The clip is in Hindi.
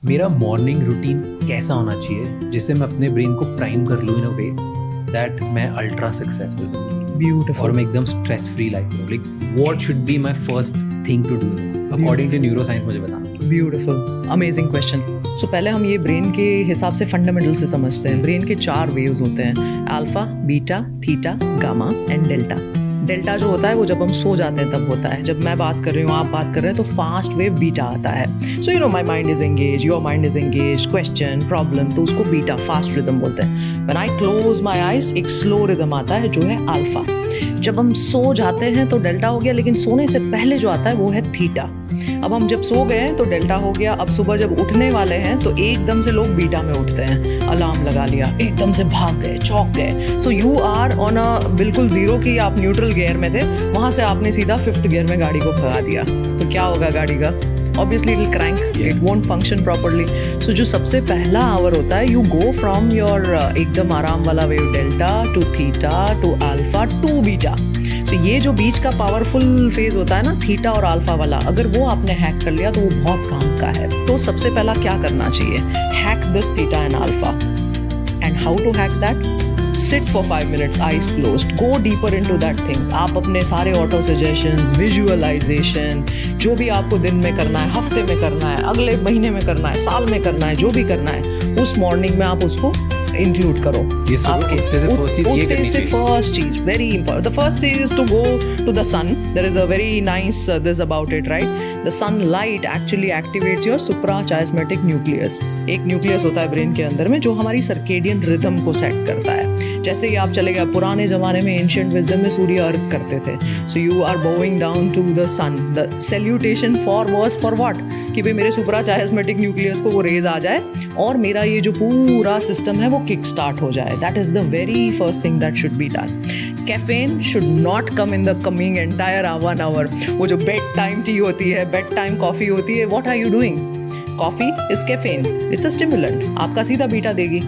मेरा मॉर्निंग रूटीन कैसा होना चाहिए जिससे मैं अपने ब्रेन को प्राइम कर लूँ इन अ वे दैट मैं अल्ट्रा सक्सेसफुल बनूँ Beautiful. और मैं एकदम स्ट्रेस फ्री लाइफ करूँ. Like what should be my first thing to do according to neuroscience, मुझे बताना. Beautiful, amazing question. सो पहले हम ये ब्रेन के हिसाब से फंडामेंटल से समझते हैं. ब्रेन के 4 वेव्स होते हैं, alpha, beta, theta, gamma and delta. Delta जो होता है वो जब हम सो जाते हैं तब होता है. जब मैं बात कर रही हूँ, आप बात कर रहे हैं, तो फास्ट वेव बीटा आता है. So you know my mind is engage, your mind is engage, question, problem, तो उसको बीटा, फास्ट रिदम बोलते हैं. When I close my eyes, एक स्लो रिदम आता है जो है अल्फा. जब हम सो जाते हैं तो डेल्टा हो गया, लेकिन सोने से पहले जो आता है वो है थीटा. अब हम जब सो गए हैं तो डेल्टा हो गया. अब सुबह जब उठने वाले हैं तो एकदम से लोग बीटा में उठते हैं. अलार्म लगा लिया, एकदम से भाग गए, चौंक गए. So you are on a बिल्कुल जीरो की आप न्यूट्रल गियर में थे, वहां से आपने सीधा 5th गियर में गाड़ी को भगा दिया. तो क्या होगा गाड़ी का? Obviously it will crank, it won't function properly. So जो सबसे पहला आवर होता है, you go from your एकदम आराम वाला wave delta two theta two alpha two beta. So ये जो बीच का पावरफुल फेज होता है ना, थीटा और अल्फा वाला, अगर वो आपने हैक कर लिया तो वो बहुत काम का है. तो सबसे पहला क्या करना चाहिए? Hack this theta and alpha. And how to hack that? Sit for 5 minutes, eyes closed. Go deeper into that thing. आप अपने सारे ऑटो सजेशंस, विजुअलाइजेशन, जो भी आपको दिन में करना है, हफ्ते में करना है, अगले महीने में करना है, साल में करना है, जो भी करना है, उस मॉर्निंग में आप उसको इंक्लूड करो. ये आपके फर्स्ट चीज वेरी इंपॉर्टेंट. द फर्स्ट चीज is to go to the sun. There is a very nice this about it, right? The sunlight actually activates your suprachiasmatic nucleus. एक न्यूक्लियस होता है ब्रेन के अंदर में जो हमारी सर्केडियन रिदम को सेट करता है. जैसे ही आप चले गए पुराने जमाने में, एंशिएंट विजडम में सूर्य अर्घ करते थे. So you are bowing down to the sun. The salutation for was for what? कि भाई मेरे सुप्राचायस्मेटिक न्यूक्लियस को वो रेज आ जाए और मेरा ये जो पूरा सिस्टम है वो किक स्टार्ट हो जाए. That is the very first thing that should be done. Caffeine should not come in the coming entire 1 hour. वो जो बेड टाइम टी होती है, बेड टाइम कॉफी होती है, what are you doing? Coffee is caffeine, it's a stimulant, आपका सीधा बीटा देगी.